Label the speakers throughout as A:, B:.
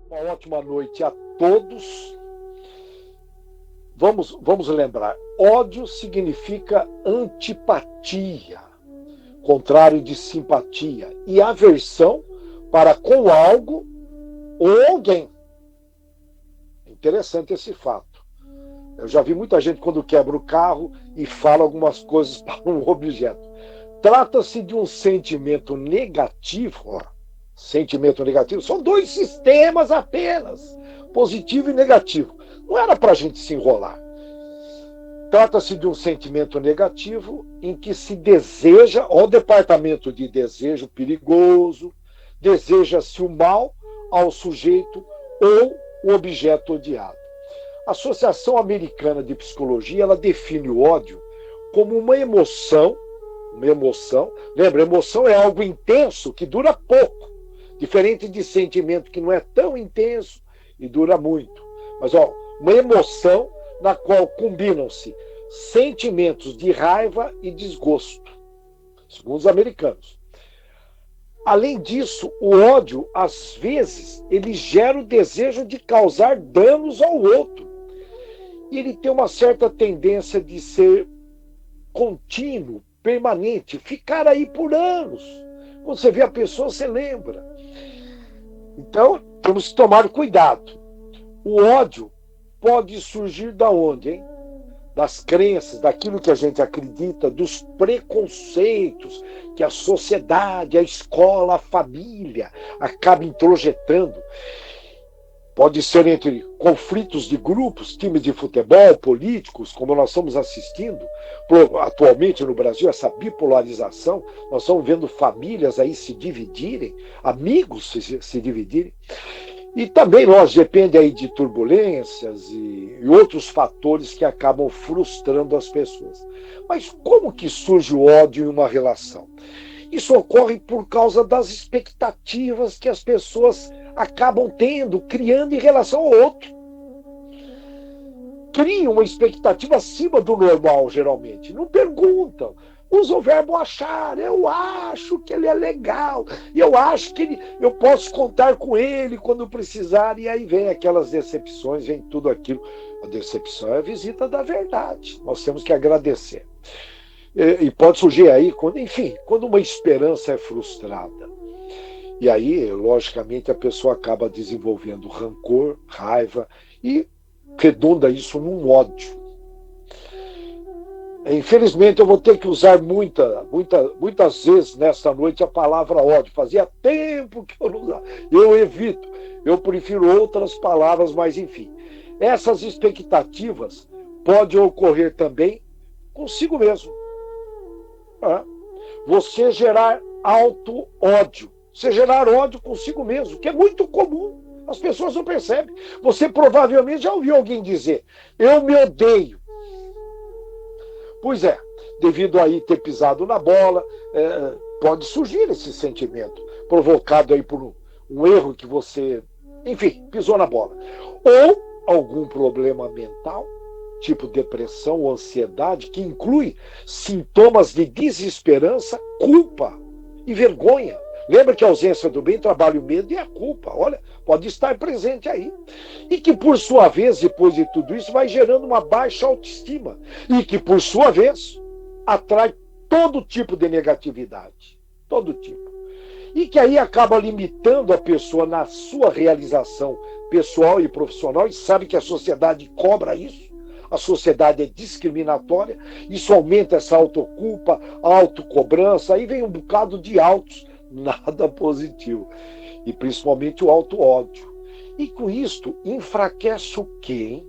A: Uma ótima noite a todos. Vamos lembrar, ódio significa antipatia, contrário de simpatia, e aversão para com algo ou alguém. É interessante esse fato. Eu já vi muita gente quando quebra o carro e fala algumas coisas para um objeto. Trata-se de um sentimento negativo, sentimento negativo, são dois sistemas apenas, positivo e negativo. Não era para a gente se enrolar. Trata-se de um sentimento negativo em que se deseja, o departamento de desejo perigoso, deseja-se o mal ao sujeito ou o objeto odiado. A Associação Americana de Psicologia, ela define o ódio como uma emoção. Lembra, emoção é algo intenso que dura pouco, diferente de sentimento que não é tão intenso e dura muito. Mas uma emoção na qual combinam-se sentimentos de raiva e desgosto, segundo os americanos. Além disso, o ódio, às vezes, ele gera o desejo de causar danos ao outro. E ele tem uma certa tendência de ser contínuo, permanente, ficar aí por anos. Quando você vê a pessoa, você lembra. Então, temos que tomar cuidado. O ódio pode surgir da onde, hein? Das crenças, daquilo que a gente acredita, dos preconceitos que a sociedade, a escola, a família acaba introjetando. Pode ser entre conflitos de grupos, times de futebol, políticos, como nós estamos assistindo atualmente no Brasil, essa bipolarização. Nós estamos vendo famílias aí se dividirem, amigos se dividirem. E também depende aí de turbulências e outros fatores que acabam frustrando as pessoas. Mas como que surge o ódio em uma relação? Isso ocorre por causa das expectativas que as pessoas acabam tendo, criando em relação ao outro. Criam uma expectativa acima do normal, geralmente. Não perguntam. Usa o verbo achar. Eu acho que ele é legal. Eu acho que eu posso contar com ele quando precisar. E aí vem aquelas decepções, vem tudo aquilo. A decepção é a visita da verdade. Nós temos que agradecer. E pode surgir aí, quando uma esperança é frustrada. E aí, logicamente, a pessoa acaba desenvolvendo rancor, raiva e redunda isso num ódio. Infelizmente, eu vou ter que usar muitas vezes nesta noite a palavra ódio. Fazia tempo que eu não usava. Eu evito. Eu prefiro outras palavras, mas enfim. Essas expectativas podem ocorrer também consigo mesmo. Você gerar auto-ódio. Você gerar ódio consigo mesmo, que é muito comum. As pessoas não percebem. Você provavelmente já ouviu alguém dizer: eu me odeio. Pois é, devido aí ter pisado na bola, pode surgir esse sentimento, provocado aí por um erro que você, pisou na bola. Ou algum problema mental, tipo depressão ou ansiedade, que inclui sintomas de desesperança, culpa e vergonha. Lembra que a ausência do bem trabalha o medo e a culpa. Olha, pode estar presente aí. E que, por sua vez, depois de tudo isso, vai gerando uma baixa autoestima. E que, por sua vez, atrai todo tipo de negatividade. Todo tipo. E que aí acaba limitando a pessoa na sua realização pessoal e profissional. E sabe que a sociedade cobra isso. A sociedade é discriminatória. Isso aumenta essa autoculpa, autocobrança. Aí vem um bocado de autos. Nada positivo. E principalmente o auto-ódio. E com isto, enfraquece o quê, hein?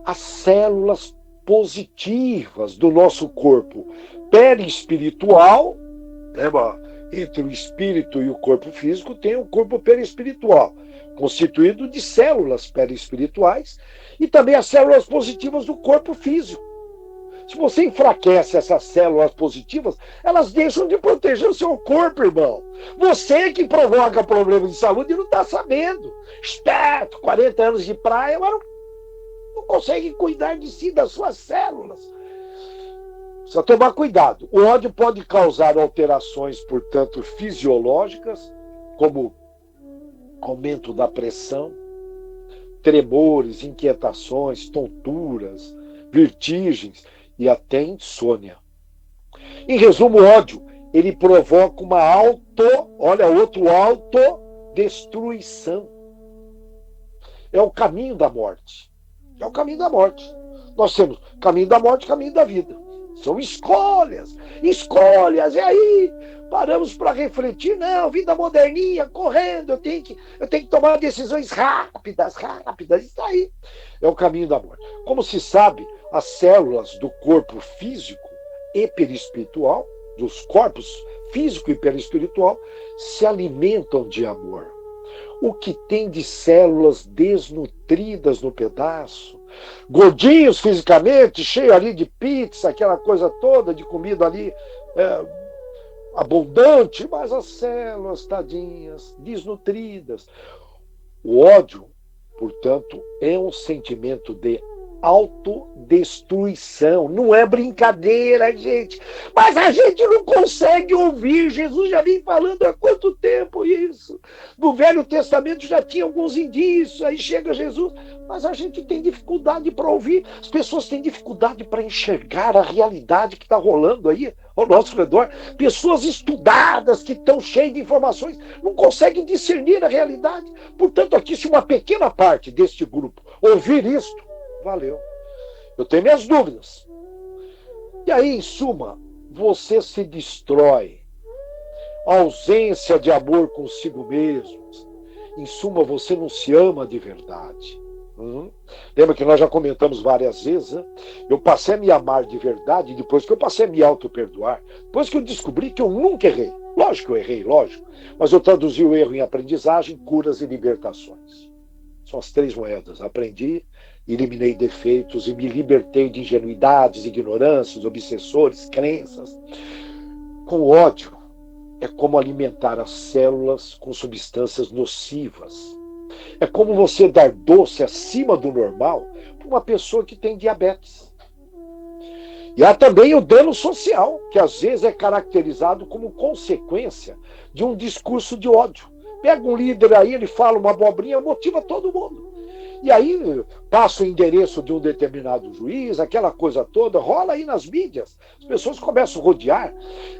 A: As células positivas do nosso corpo perispiritual. Lembra? Entre o espírito e o corpo físico tem o corpo perispiritual, constituído de células perispirituais e também as células positivas do corpo físico. Se você enfraquece essas células positivas, elas deixam de proteger o seu corpo, irmão. Você que provoca problemas de saúde e não está sabendo. Esperto, 40 anos de praia, mas não consegue cuidar de si, das suas células. Precisa tomar cuidado. O ódio pode causar alterações, portanto, fisiológicas, como aumento da pressão, tremores, inquietações, tonturas, vertigens e até insônia. Em resumo, o ódio, ele provoca uma autodestruição. É o caminho da morte. É o caminho da morte. Nós temos caminho da morte e caminho da vida. São escolhas. E aí paramos para refletir. Não, vida moderninha, correndo, eu tenho que tomar decisões rápidas. Isso aí é o caminho da morte. Como se sabe, as células do corpo físico e perispiritual, dos corpos físico e perispiritual, se alimentam de amor. O que tem de células desnutridas no pedaço, gordinhos fisicamente, cheio ali de pizza, aquela coisa toda de comida ali abundante, mas as células tadinhas, desnutridas. O ódio, portanto, é um sentimento de autodestruição. Não é brincadeira, gente. Mas a gente não consegue ouvir. Jesus já vem falando há quanto tempo isso? No Velho Testamento já tinha alguns indícios. Aí chega Jesus. Mas a gente tem dificuldade para ouvir. As pessoas têm dificuldade para enxergar a realidade que está rolando aí ao nosso redor. Pessoas estudadas que estão cheias de informações não conseguem discernir a realidade. Portanto, aqui, se uma pequena parte deste grupo ouvir isto, valeu. Eu tenho minhas dúvidas. E aí, em suma, você se destrói. A ausência de amor consigo mesmo. Em suma, você não se ama de verdade. Lembra que nós já comentamos várias vezes, né? Eu passei a me amar de verdade depois que eu passei a me auto-perdoar. Depois que eu descobri que eu nunca errei. Lógico que eu errei, lógico. Mas eu traduzi o erro em aprendizagem, curas e libertações. São as três moedas. Aprendi, eliminei defeitos e me libertei de ingenuidades, ignorâncias, obsessores, crenças. Com ódio, é como alimentar as células com substâncias nocivas. É como você dar doce acima do normal para uma pessoa que tem diabetes. E há também o dano social, que às vezes é caracterizado como consequência de um discurso de ódio. Pega um líder aí, ele fala uma abobrinha, motiva todo mundo. E aí passa o endereço de um determinado juiz, aquela coisa toda, rola aí nas mídias. As pessoas começam a rodear.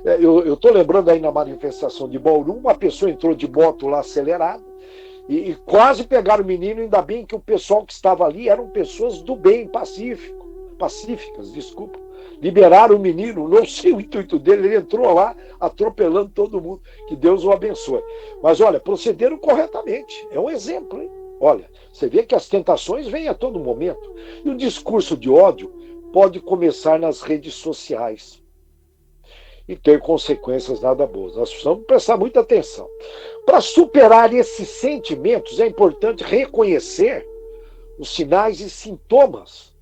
A: Eu estou lembrando aí na manifestação de Bauru, uma pessoa entrou de moto lá acelerada e quase pegaram o menino, ainda bem que o pessoal que estava ali eram pessoas do bem, pacíficas, desculpa. Liberaram o menino, não sei o intuito dele, ele entrou lá atropelando todo mundo. Que Deus o abençoe. Mas olha, procederam corretamente. É um exemplo, hein? Olha, você vê que as tentações vêm a todo momento. E o discurso de ódio pode começar nas redes sociais e ter consequências nada boas. Nós precisamos prestar muita atenção. Para superar esses sentimentos, é importante reconhecer os sinais e sintomas.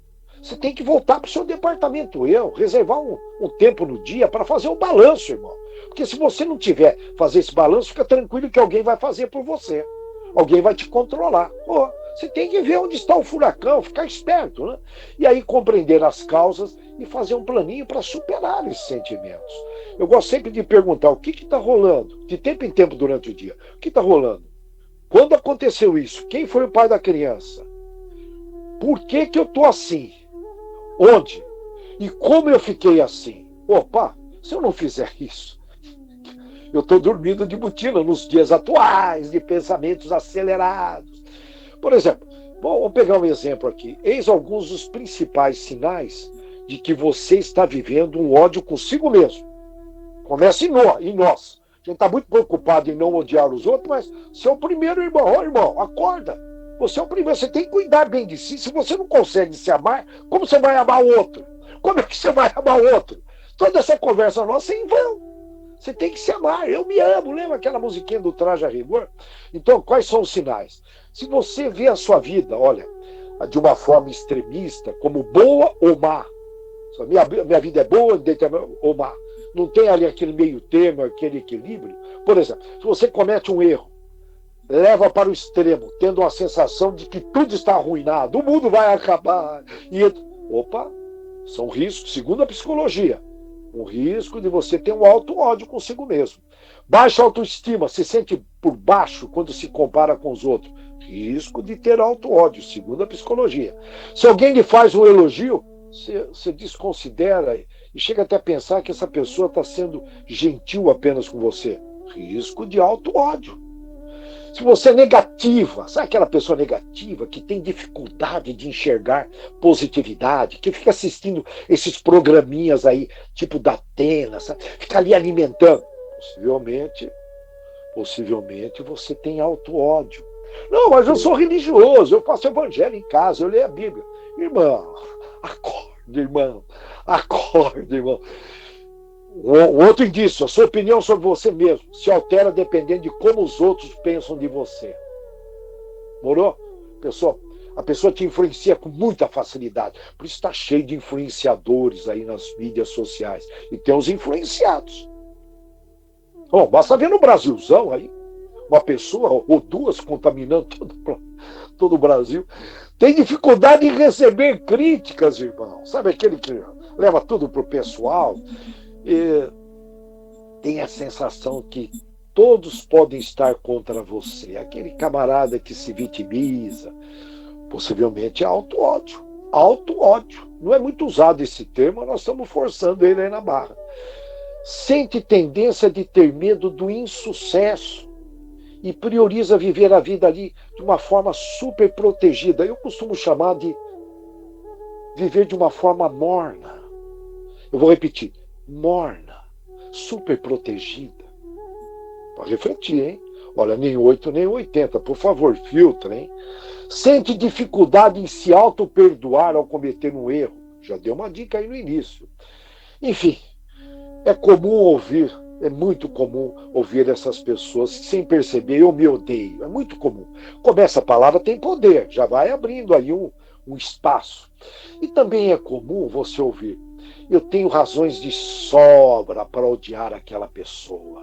A: Você tem que voltar para o seu departamento reservar um tempo no dia para fazer um balanço, irmão. Porque se você não tiver fazer esse balanço, fica tranquilo que alguém vai fazer por você. Alguém vai te controlar. Você tem que ver onde está o furacão, ficar esperto, né? E aí compreender as causas e fazer um planinho para superar esses sentimentos. Eu gosto sempre de perguntar o que está rolando, de tempo em tempo durante o dia. O que está rolando? Quando aconteceu isso? Quem foi o pai da criança? Por que eu estou assim? Onde? E como eu fiquei assim? Opa, se eu não fizer isso, eu estou dormindo de botina nos dias atuais, de pensamentos acelerados. Por exemplo, vamos pegar um exemplo aqui. Eis alguns dos principais sinais de que você está vivendo um ódio consigo mesmo. Começa em nós. A gente está muito preocupado em não odiar os outros, mas você é o primeiro, irmão. Ô, irmão, acorda. Você é o primeiro, você tem que cuidar bem de si. Se você não consegue se amar, como você vai amar o outro? Como é que você vai amar o outro? Toda essa conversa nossa é em vão. Você tem que se amar. Eu me amo. Lembra aquela musiquinha do Traje a Rigor? Então, quais são os sinais? Se você vê a sua vida, olha, de uma forma extremista, como boa ou má. Minha vida é boa ou má. Não tem ali aquele meio termo, aquele equilíbrio. Por exemplo, se você comete um erro, leva para o extremo, tendo a sensação de que tudo está arruinado, o mundo vai acabar. Opa, são riscos, segundo a psicologia, um risco de você ter um alto ódio consigo mesmo. Baixa autoestima, se sente por baixo quando se compara com os outros. Risco de ter auto-ódio, segundo a psicologia. Se alguém lhe faz um elogio, você desconsidera e chega até a pensar que essa pessoa está sendo gentil apenas com você. Risco de auto-ódio. Se você é negativa, sabe aquela pessoa negativa que tem dificuldade de enxergar positividade, que fica assistindo esses programinhas aí, tipo da Atena, sabe? Fica ali alimentando. Possivelmente você tem auto-ódio. Não, mas eu sou religioso, eu faço evangelho em casa, eu leio a Bíblia. Irmão, acorda, irmão. Acorda, irmão. O outro indício, a sua opinião sobre você mesmo se altera dependendo de como os outros pensam de você. Morou? A pessoa te influencia com muita facilidade. Por isso está cheio de influenciadores aí nas mídias sociais. E tem os influenciados. Bom, basta ver no Brasilzão aí, uma pessoa ou duas contaminando todo o Brasil. Tem dificuldade em receber críticas, irmão. Sabe aquele que leva tudo pro pessoal? E tem a sensação que todos podem estar contra você. Aquele camarada que se vitimiza, possivelmente é auto-ódio. Auto-ódio. Não é muito usado esse termo, nós estamos forçando ele aí na barra. Sente tendência de ter medo do insucesso e prioriza viver a vida ali de uma forma super protegida. Eu costumo chamar de viver de uma forma morna. Eu vou repetir. Morna, super protegida. Para refletir, hein? Olha, nem 8, nem 80, por favor, filtra, hein? Sente dificuldade em se auto-perdoar ao cometer um erro. Já dei uma dica aí no início. Enfim, é muito comum ouvir essas pessoas sem perceber, eu me odeio. É muito comum. Começa a palavra, tem poder, já vai abrindo aí um espaço. E também é comum você ouvir, eu tenho razões de sobra para odiar aquela pessoa.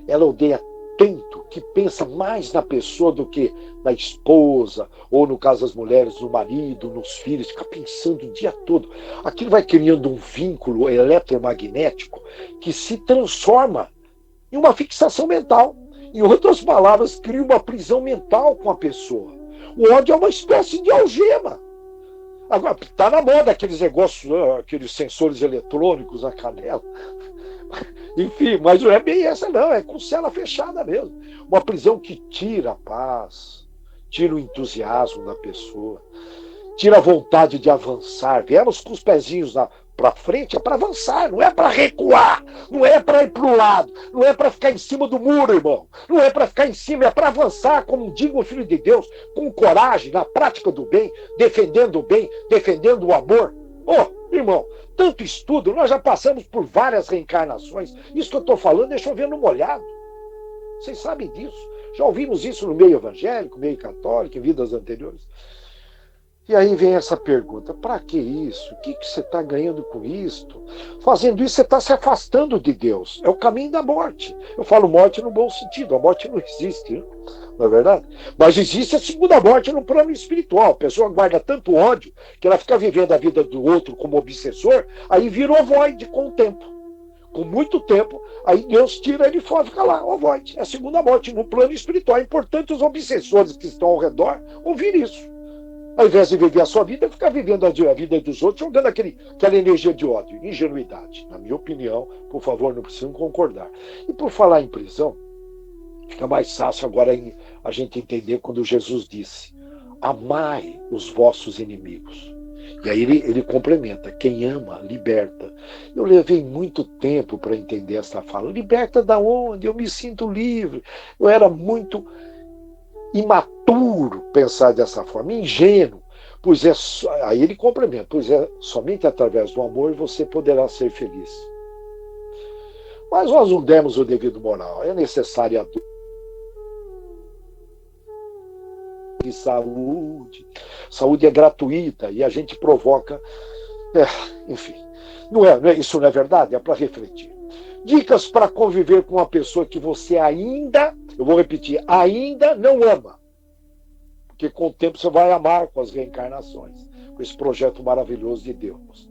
A: Ela odeia tanto que pensa mais na pessoa do que na esposa, ou no caso das mulheres, no marido, nos filhos, fica pensando o dia todo. Aquilo vai criando um vínculo eletromagnético que se transforma em uma fixação mental. Em outras palavras, cria uma prisão mental com a pessoa. O ódio é uma espécie de algema. Agora, está na moda aqueles negócios, aqueles sensores eletrônicos na canela. Enfim, mas não é bem essa não, é com cela fechada mesmo. Uma prisão que tira a paz, tira o entusiasmo da pessoa, tira a vontade de avançar. Viemos com os pezinhos para frente, é para avançar, não é para recuar, não é para ir para o lado, não é para ficar em cima do muro, irmão. Não é para ficar em cima, é para avançar como um digno filho de Deus, com coragem, na prática do bem, defendendo o bem, defendendo o amor. Irmão, tanto estudo, nós já passamos por várias reencarnações. Isso que eu estou falando é chovendo molhado. Vocês sabem disso. Já ouvimos isso no meio evangélico, meio católico, em vidas anteriores. E aí vem essa pergunta, para que isso? O que você está ganhando com isto? Fazendo isso, você está se afastando de Deus. É o caminho da morte. Eu falo morte no bom sentido, a morte não existe, né? Não é verdade? Mas existe a segunda morte no plano espiritual. A pessoa guarda tanto ódio que ela fica vivendo a vida do outro como obsessor, aí vira o ovoide com o tempo. Com muito tempo, aí Deus tira ele fora, fica lá, ovoide. É a segunda morte no plano espiritual. É importante os obsessores que estão ao redor ouvir isso. Ao invés de viver a sua vida, ficar vivendo a vida dos outros, jogando aquela energia de ódio, ingenuidade. Na minha opinião, por favor, não precisam concordar. E por falar em prisão, fica mais fácil agora a gente entender quando Jesus disse, amai os vossos inimigos. E aí ele complementa, quem ama, liberta. Eu levei muito tempo para entender essa fala. Liberta da onde? Eu me sinto livre. Eu era muito imaturo pensar dessa forma, ingênuo, pois aí ele complementa, pois é somente através do amor você poderá ser feliz. Mas nós não demos o devido moral, é necessária a dor de saúde. Saúde é gratuita e a gente provoca, enfim, isso não é verdade? É para refletir. Dicas para conviver com uma pessoa que você ainda, eu vou repetir, ainda não ama. Porque com o tempo você vai amar com as reencarnações, com esse projeto maravilhoso de Deus.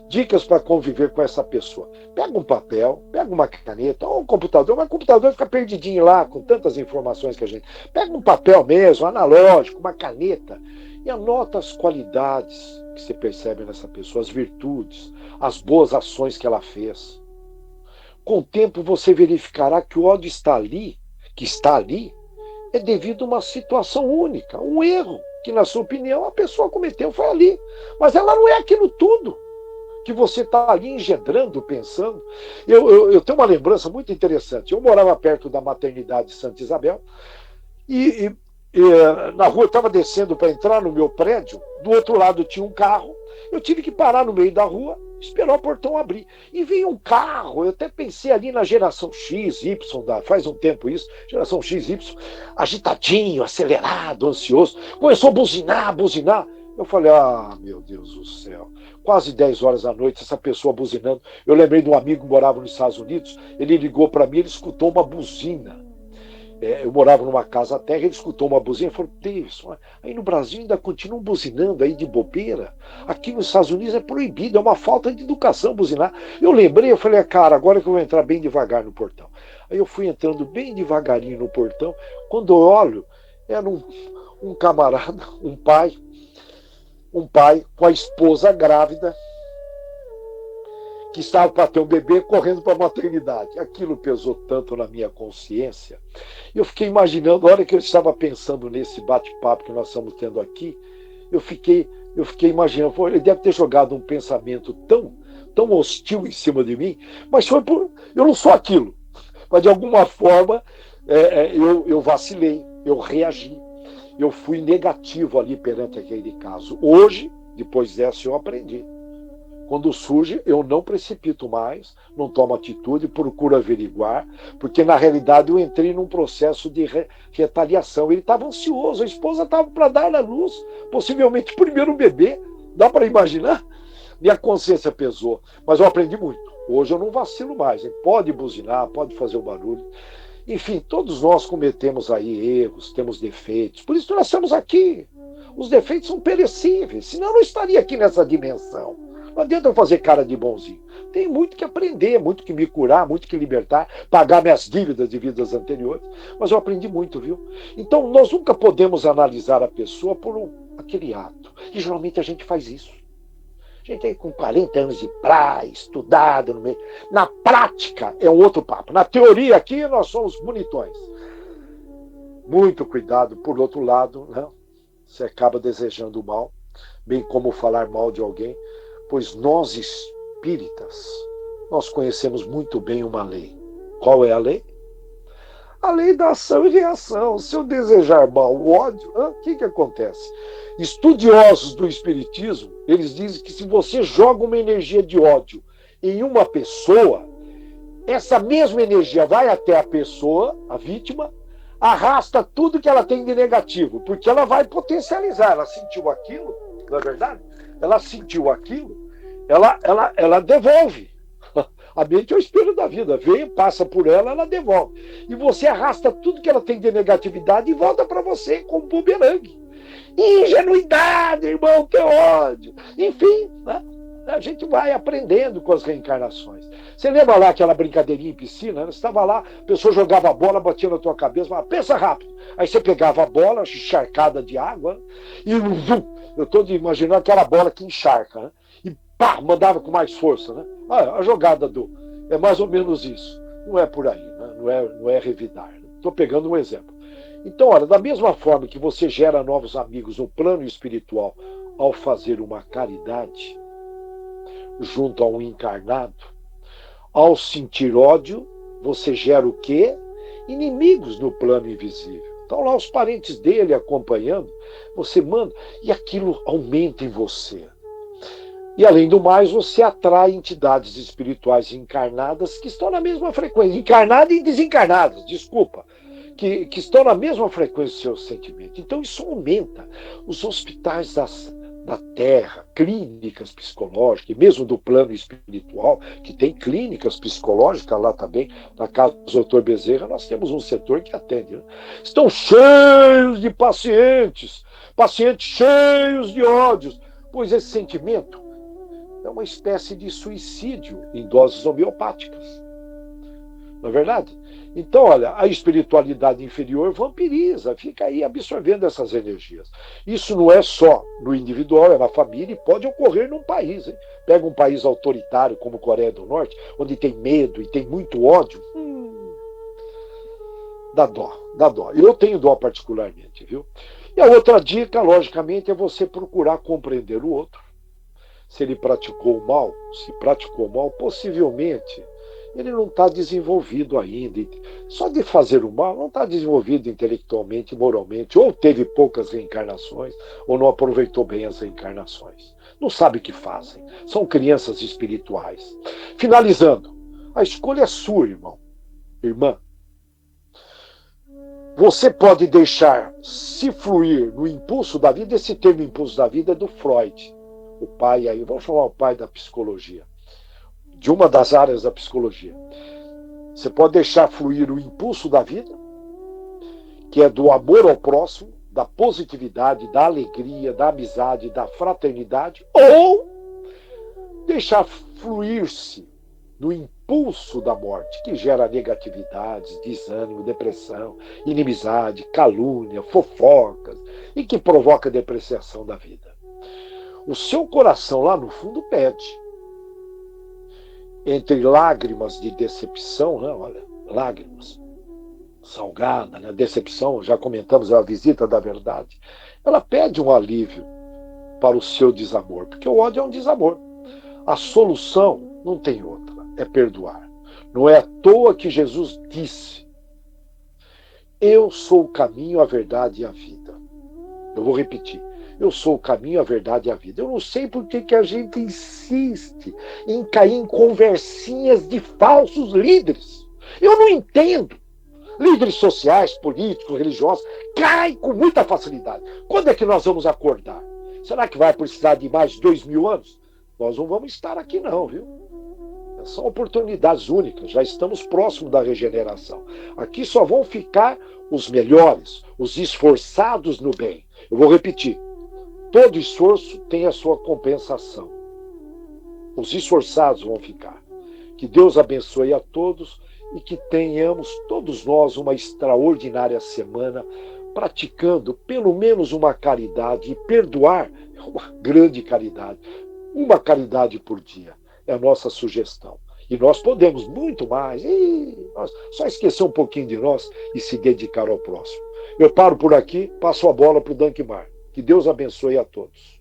A: Dicas para conviver com essa pessoa. Pega um papel, pega uma caneta, ou um computador, mas o computador fica perdidinho lá, com tantas informações que a gente... Pega um papel mesmo, analógico, uma caneta, e anota as qualidades que você percebe nessa pessoa, as virtudes, as boas ações que ela fez. Com o tempo você verificará que o ódio que está ali, é devido a uma situação única, um erro, que na sua opinião a pessoa cometeu, foi ali. Mas ela não é aquilo tudo que você está ali engendrando, pensando. Eu tenho uma lembrança muito interessante. Eu morava perto da maternidade de Santa Isabel e na rua eu estava descendo para entrar no meu prédio, do outro lado tinha um carro, eu tive que parar no meio da rua, esperar o portão abrir. E veio um carro, eu até pensei ali na geração X, Y, faz um tempo isso, geração X, Y, agitadinho, acelerado, ansioso, começou a buzinar. Eu falei, meu Deus do céu, quase 10 horas da noite, essa pessoa buzinando. Eu lembrei de um amigo que morava nos Estados Unidos, ele ligou para mim, ele escutou uma buzina. Eu morava numa casa terra, ele escutou uma buzina e falou, Deus, aí no Brasil ainda continuam buzinando aí de bobeira. Aqui nos Estados Unidos é proibido, é uma falta de educação buzinar. Eu lembrei, eu falei, cara, agora que eu vou entrar bem devagar no portão. Aí eu fui entrando bem devagarinho no portão, quando eu olho, era um camarada, um pai com a esposa grávida, que estava para ter um bebê correndo para a maternidade. Aquilo pesou tanto na minha consciência. Eu fiquei imaginando, a hora que eu estava pensando nesse bate-papo que nós estamos tendo aqui, eu fiquei imaginando, ele deve ter jogado um pensamento tão hostil em cima de mim, mas foi eu não sou aquilo. Mas de alguma forma eu vacilei, eu reagi. Eu fui negativo ali perante aquele caso. Hoje, depois dessa, eu aprendi. Quando surge, eu não precipito mais, não tomo atitude, procuro averiguar, porque na realidade eu entrei num processo de retaliação. Ele estava ansioso, a esposa estava para dar à luz, possivelmente o primeiro bebê, dá para imaginar? Minha consciência pesou, mas eu aprendi muito. Hoje eu não vacilo mais, hein? Pode buzinar, pode fazer o barulho. Enfim, todos nós cometemos aí erros, temos defeitos, por isso nós estamos aqui. Os defeitos são perecíveis, senão eu não estaria aqui nessa dimensão. Não adianta eu fazer cara de bonzinho. Tem muito que aprender, muito que me curar, muito que libertar, pagar minhas dívidas de vidas anteriores. Mas eu aprendi muito, viu? Então, nós nunca podemos analisar a pessoa por aquele ato. E geralmente a gente faz isso. A gente aí com 40 anos de praia, estudado no meio. Na prática é um outro papo. Na teoria aqui nós somos bonitões. Muito cuidado, por outro lado, né? Você acaba desejando o mal, bem como falar mal de alguém. Pois nós espíritas, nós conhecemos muito bem uma lei. Qual é a lei? A lei da ação e reação. Se eu desejar mal, o ódio, o que acontece? Estudiosos do espiritismo, eles dizem que se você joga uma energia de ódio em uma pessoa, essa mesma energia vai até a pessoa, a vítima, arrasta tudo que ela tem de negativo, porque ela vai potencializar. Ela sentiu aquilo, não é verdade? Ela sentiu aquilo, ela devolve. A mente é o espelho da vida. Vem, passa por ela, ela devolve. E você arrasta tudo que ela tem de negatividade e volta para você como bumerangue. Ingenuidade, irmão, que ódio. Enfim, né? A gente vai aprendendo com as reencarnações. Você lembra lá aquela brincadeirinha em piscina? Você estava lá, a pessoa jogava a bola, batia na tua cabeça, falava, pensa rápido. Aí você pegava a bola, encharcada de água, e eu estou imaginando aquela bola que encharca, né? E pá, mandava com mais força, né? A jogada é mais ou menos isso. Não é por aí, né? Não é revidar. Estou pegando um exemplo. Então, olha, da mesma forma que você gera novos amigos no plano espiritual ao fazer uma caridade junto a um encarnado, ao sentir ódio, você gera o quê? Inimigos no plano invisível. Estão lá os parentes dele acompanhando, você manda, e aquilo aumenta em você. E além do mais, você atrai entidades espirituais encarnadas que estão na mesma frequência, encarnadas e desencarnadas, desculpa, que estão na mesma frequência do seu sentimento. Então isso aumenta. Os hospitais da Terra, clínicas psicológicas, e mesmo do plano espiritual, que tem clínicas psicológicas lá também, na casa do Dr. Bezerra, nós temos um setor que atende. Né? Estão cheios de pacientes cheios de ódios, pois esse sentimento é uma espécie de suicídio em doses homeopáticas. Não é verdade? Então, olha, a espiritualidade inferior vampiriza, fica aí absorvendo essas energias. Isso não é só no individual, é na família e pode ocorrer num país. Hein? Pega um país autoritário como Coreia do Norte, onde tem medo e tem muito ódio. Dá dó, dá dó. Eu tenho dó particularmente, viu? E a outra dica, logicamente, é você procurar compreender o outro. Se ele praticou mal, se praticou mal, possivelmente ele não está desenvolvido ainda. Só de fazer o mal, não está desenvolvido intelectualmente, moralmente, ou teve poucas reencarnações, ou não aproveitou bem as reencarnações. Não sabe o que fazem. São crianças espirituais. Finalizando, a escolha é sua, irmão, irmã. Você pode deixar se fluir no impulso da vida. Esse termo impulso da vida é do Freud, o pai aí, vamos chamar o pai da psicologia, de uma das áreas da psicologia. Você pode deixar fluir o impulso da vida, que é do amor ao próximo, da positividade, da alegria, da amizade, da fraternidade, ou deixar fluir-se no impulso da morte, que gera negatividades, desânimo, depressão, inimizade, calúnia, fofocas, e que provoca depreciação da vida. O seu coração lá no fundo pede. Entre lágrimas de decepção, né? Olha, lágrimas, salgada, né? Decepção, já comentamos, é a visita da verdade. Ela pede um alívio para o seu desamor, porque o ódio é um desamor. A solução não tem outra, é perdoar. Não é à toa que Jesus disse: eu sou o caminho, a verdade e a vida. Eu vou repetir. Eu sou o caminho, a verdade e a vida. Eu não sei por que a gente insiste em cair em conversinhas de falsos líderes. Eu não entendo. Líderes sociais, políticos, religiosos, caem com muita facilidade. Quando é que nós vamos acordar? Será que vai precisar de mais 2000 anos? Nós não vamos estar aqui não, viu? São oportunidades únicas, já estamos próximos da regeneração. Aqui só vão ficar os melhores, os esforçados no bem. Eu vou repetir. Todo esforço tem a sua compensação. Os esforçados vão ficar. Que Deus abençoe a todos e que tenhamos todos nós uma extraordinária semana praticando pelo menos uma caridade, e perdoar é uma grande caridade. Uma caridade por dia é a nossa sugestão. E nós podemos muito mais. Só esquecer um pouquinho de nós e se dedicar ao próximo. Eu paro por aqui, passo a bola para o Dankmar. Que Deus abençoe a todos.